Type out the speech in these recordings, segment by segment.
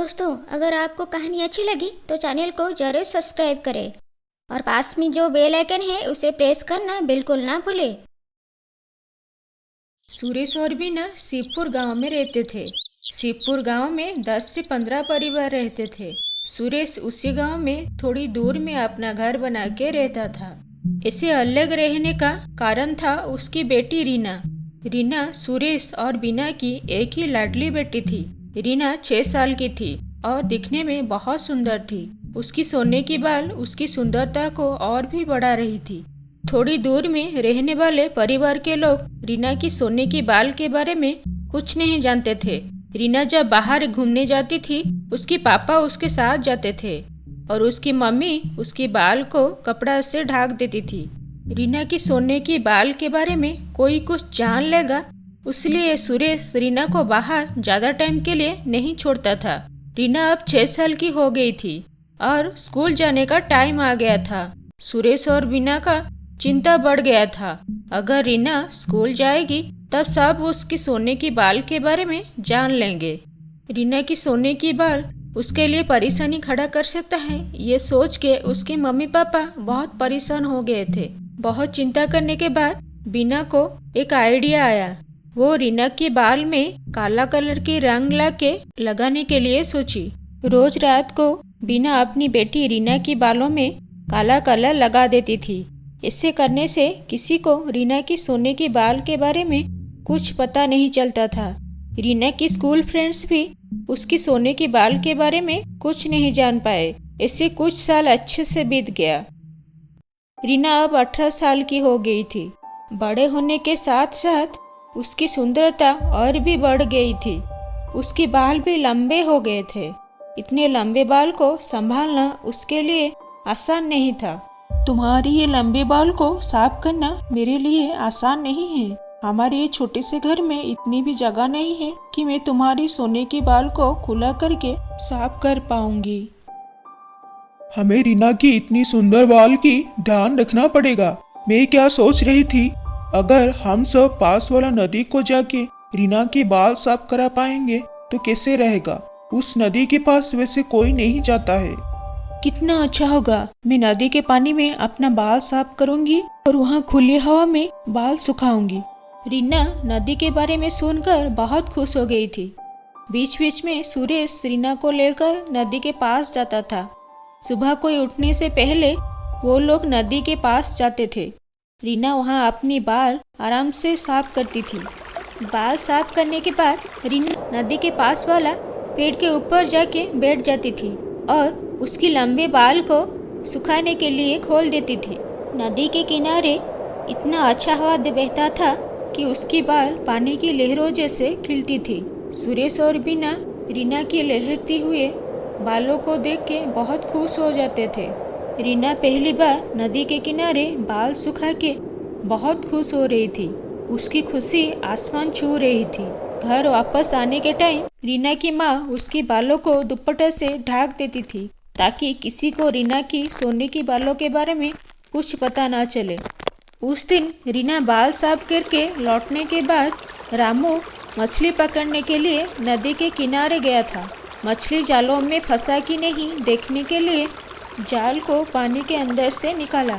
दोस्तों, अगर आपको कहानी अच्छी लगी तो चैनल को जरूर सब्सक्राइब करें और पास में जो बेल आइकन है उसे प्रेस करना बिल्कुल ना भूलें। सुरेश और बीना शिवपुर गांव में रहते थे। शिवपुर गांव में 10 से 15 परिवार रहते थे। सुरेश उसी गांव में थोड़ी दूर में अपना घर बना के रहता था। इसे अलग रहने का कारण था उसकी बेटी रीना। रीना सुरेश और बीना की एक ही लाडली बेटी थी। रीना 6 साल की थी और दिखने में बहुत सुंदर थी। उसकी सोने की बाल उसकी सुंदरता को और भी बढ़ा रही थी। थोड़ी दूर में रहने वाले परिवार के लोग रीना की सोने की बाल के बारे में कुछ नहीं जानते थे। रीना जब बाहर घूमने जाती थी, उसके पापा उसके साथ जाते थे और उसकी मम्मी उसकी बाल को कपड़ा से ढक देती थी। रीना की सोने की बाल के बारे में कोई कुछ जान लेगा, इसलिए सुरेश रीना को बाहर ज्यादा टाइम के लिए नहीं छोड़ता था। रीना अब 6 साल की हो गई थी और स्कूल जाने का टाइम आ गया था। सुरेश और बीना का चिंता बढ़ गया था। अगर रीना स्कूल जाएगी तब सब उसकी सोने की बाल के बारे में जान लेंगे। रीना की सोने की बाल उसके लिए परेशानी खड़ा कर सकता है, ये सोच के उसके मम्मी पापा बहुत परेशान हो गए थे। बहुत चिंता करने के बाद बीना को एक आइडिया आया। वो रीना के बाल में काला कलर की रंग लाके लगाने के लिए सोची। रोज रात को बीना अपनी बेटी रीना के बालों में काला कलर लगा देती थी। इसे करने से किसी को रीना की सोने के बाल के बारे में कुछ पता नहीं चलता था। रीना की स्कूल फ्रेंड्स भी उसकी सोने के बाल के बारे में कुछ नहीं जान पाए। इससे कुछ साल अच्छे से बीत गया। रीना अब 18 साल की हो गई थी। बड़े होने के साथ साथ उसकी सुंदरता और भी बढ़ गई थी। उसके बाल भी लंबे हो गए थे। इतने लंबे बाल को संभालना उसके लिए आसान नहीं था। तुम्हारी ये लंबे बाल को साफ करना मेरे लिए आसान नहीं है। हमारे ये छोटे से घर में इतनी भी जगह नहीं है कि मैं तुम्हारी सोने के बाल को खुला करके साफ कर पाऊंगी। हमें रीना की इतनी सुंदर बाल की ध्यान रखना पड़ेगा। मैं क्या सोच रही थी, अगर हम सब पास वाला नदी को जाके रीना के बाल साफ करा पाएंगे तो कैसे रहेगा। उस नदी के पास वैसे कोई नहीं जाता है। कितना अच्छा होगा। मैं नदी के पानी में अपना बाल साफ करूंगी और वहाँ खुली हवा में बाल सुखाऊंगी। रीना नदी के बारे में सुनकर बहुत खुश हो गई थी। बीच बीच में सुरेश रीना को लेकर नदी के पास जाता था। सुबह कोई उठने से पहले वो लोग नदी के पास जाते थे। रीना वहाँ अपनी बाल आराम से साफ करती थी। बाल साफ करने के बाद रीना नदी के पास वाला पेड़ के ऊपर जाके बैठ जाती थी और उसकी लंबे बाल को सुखाने के लिए खोल देती थी। नदी के किनारे इतना अच्छा हवा बहता था कि उसकी बाल पानी की लहरों जैसे खिलती थी। सुरेश और बीना रीना की लहरती हुए बालों को देख के बहुत खुश हो जाते थे। रीना पहली बार नदी के किनारे बाल सुखा के बहुत खुश हो रही थी। उसकी खुशी आसमान छू रही थी। घर वापस आने के टाइम रीना की माँ उसके बालों को दुपट्टे से ढक देती थी ताकि किसी को रीना की सोने की बालों के बारे में कुछ पता ना चले। उस दिन रीना बाल साफ करके लौटने के बाद रामू मछली पकड़ने के लिए नदी के किनारे गया था। मछली जालों में फंसा कि नहीं देखने के लिए जाल को पानी के अंदर से निकाला।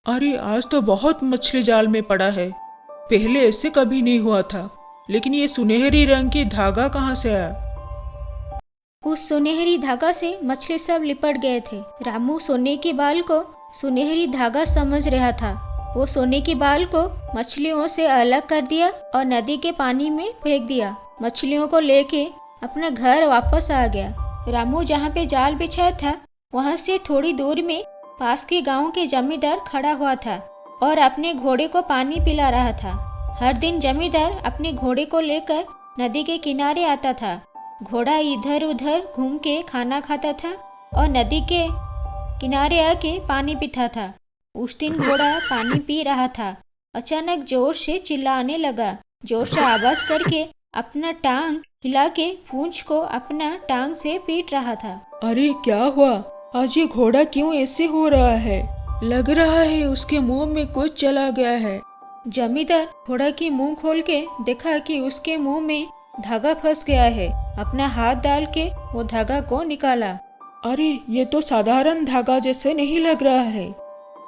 अरे आज तो बहुत मछली जाल में पड़ा है। पहले ऐसे कभी नहीं हुआ था। लेकिन ये सुनहरी रंग की धागा कहाँ से आया। उस सुनहरी धागा से मछली सब लिपट गए थे। रामू सोने की बाल को सुनहरी धागा समझ रहा था। वो सोने की बाल को मछलियों से अलग कर दिया और नदी के पानी में फेंक दिया। मछलियों को लेके अपना घर वापस आ गया। रामू जहाँ पे जाल बिछाया था वहाँ से थोड़ी दूर में पास के गांव के जमींदार खड़ा हुआ था और अपने घोड़े को पानी पिला रहा था। हर दिन जमींदार अपने घोड़े को लेकर नदी के किनारे आता था। घोड़ा इधर उधर घूम के खाना खाता था और नदी के किनारे आके पानी पीता था। उस दिन घोड़ा पानी पी रहा था। अचानक जोर से चिल्लाने लगा। जोर से आवाज करके अपना टांग हिला के पूंछ को अपना टांग से पीट रहा था। अरे क्या हुआ, आज ये घोड़ा क्यों ऐसे हो रहा है। लग रहा है उसके मुंह में कुछ चला गया है। जमींदार घोड़ा की मुंह खोल के देखा कि उसके मुंह में धागा फंस गया है। अपना हाथ डाल के वो धागा को निकाला। अरे ये तो साधारण धागा जैसे नहीं लग रहा है,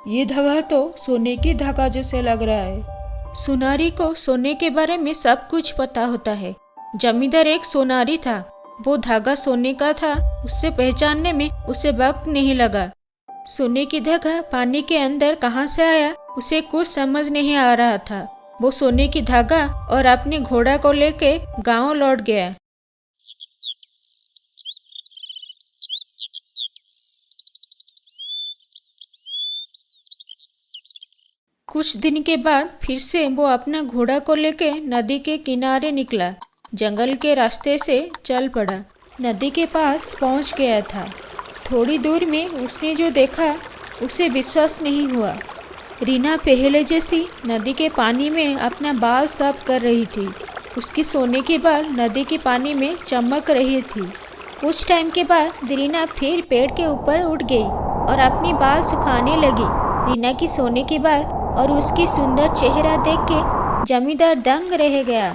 ये धागा तो सोने की धागा जैसे लग रहा है। सुनारी को सोने के बारे में सब कुछ पता होता है। जमींदार एक सोनारी था, वो धागा सोने का था, उससे पहचानने में उसे वक्त नहीं लगा। सोने की धागा पानी के अंदर कहाँ से आया उसे कुछ समझ नहीं आ रहा था। वो सोने की धागा और अपने घोड़ा को लेके गांव लौट गया। कुछ दिन के बाद फिर से वो अपना घोड़ा को लेके नदी के किनारे निकला। जंगल के रास्ते से चल पड़ा, नदी के पास पहुंच गया था। थोड़ी दूर में उसने जो देखा उसे विश्वास नहीं हुआ। रीना पहले जैसी नदी के पानी में अपना बाल साफ कर रही थी। उसकी सोने के बाल नदी के पानी में चमक रही थी। कुछ टाइम के बाद रीना फिर पेड़ के ऊपर उठ गई और अपनी बाल सुखाने लगी। रीना की सोने के बाल और उसकी सुंदर चेहरा देख के जमींदार दंग रह गया।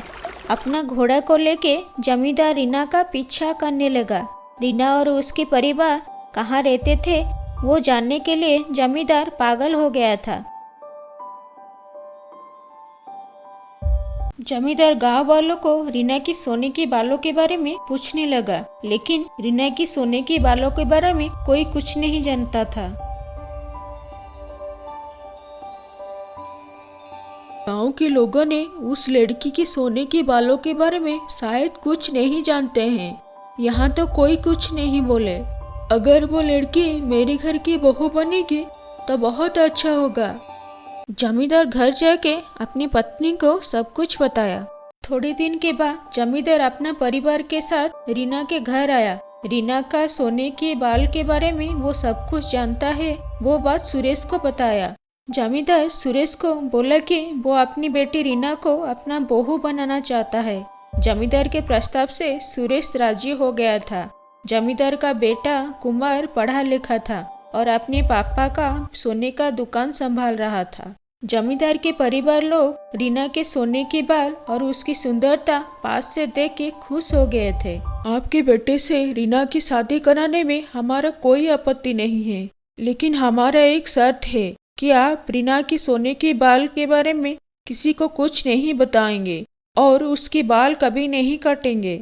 अपना घोड़ा को लेके जमींदार रीना का पीछा करने लगा। रीना और उसके परिवार कहाँ रहते थे वो जानने के लिए जमींदार पागल हो गया था। जमींदार गांव वालों को रीना की सोने के बालों के बारे में पूछने लगा, लेकिन रीना की सोने के बालों के बारे में कोई कुछ नहीं जानता था। गांव के लोगों ने उस लड़की की सोने के बालों के बारे में शायद कुछ नहीं जानते हैं। यहाँ तो कोई कुछ नहीं बोले। अगर वो लड़की मेरे घर की बहू बनेगी तो बहुत अच्छा होगा। जमींदार घर जाके अपनी पत्नी को सब कुछ बताया। थोड़े दिन के बाद जमींदार अपना परिवार के साथ रीना के घर आया। रीना का सोने के बाल के बारे में वो सब कुछ जानता है, वो बात सुरेश को बताया। जमींदार सुरेश को बोला कि वो अपनी बेटी रीना को अपना बहू बनाना चाहता है। जमींदार के प्रस्ताव से सुरेश राजी हो गया था। जमींदार का बेटा कुमार पढ़ा लिखा था और अपने पापा का सोने का दुकान संभाल रहा था। जमींदार के परिवार लोग रीना के सोने के बाल और उसकी सुंदरता पास से देख के खुश हो गए थे। आपके बेटे से रीना की शादी कराने में हमारा कोई आपत्ति नहीं है, लेकिन हमारा एक शर्त है कि आप रीना की सोने के बाल के बारे में किसी को कुछ नहीं बताएंगे और उसके बाल कभी नहीं काटेंगे।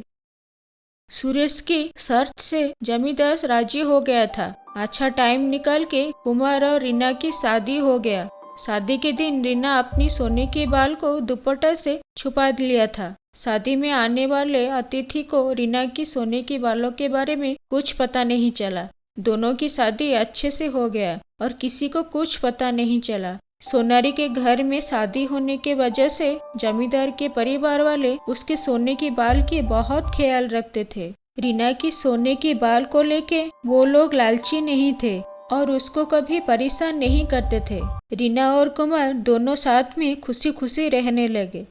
सुरेश की शर्त से जमींदार राजी हो गया था। अच्छा टाइम निकाल के कुमार और रीना की शादी हो गया। शादी के दिन रीना अपनी सोने के बाल को दुपट्टा से छुपा लिया था। शादी में आने वाले अतिथि को रीना की सोने के बालों के बारे में कुछ पता नहीं चला। दोनों की शादी अच्छे से हो गया और किसी को कुछ पता नहीं चला। सोनारी के घर में शादी होने के वजह से जमींदार के परिवार वाले उसके सोने के बाल की बहुत ख्याल रखते थे। रीना की सोने के बाल को लेके वो लोग लालची नहीं थे और उसको कभी परेशान नहीं करते थे। रीना और कुमार दोनों साथ में खुशी खुशी रहने लगे।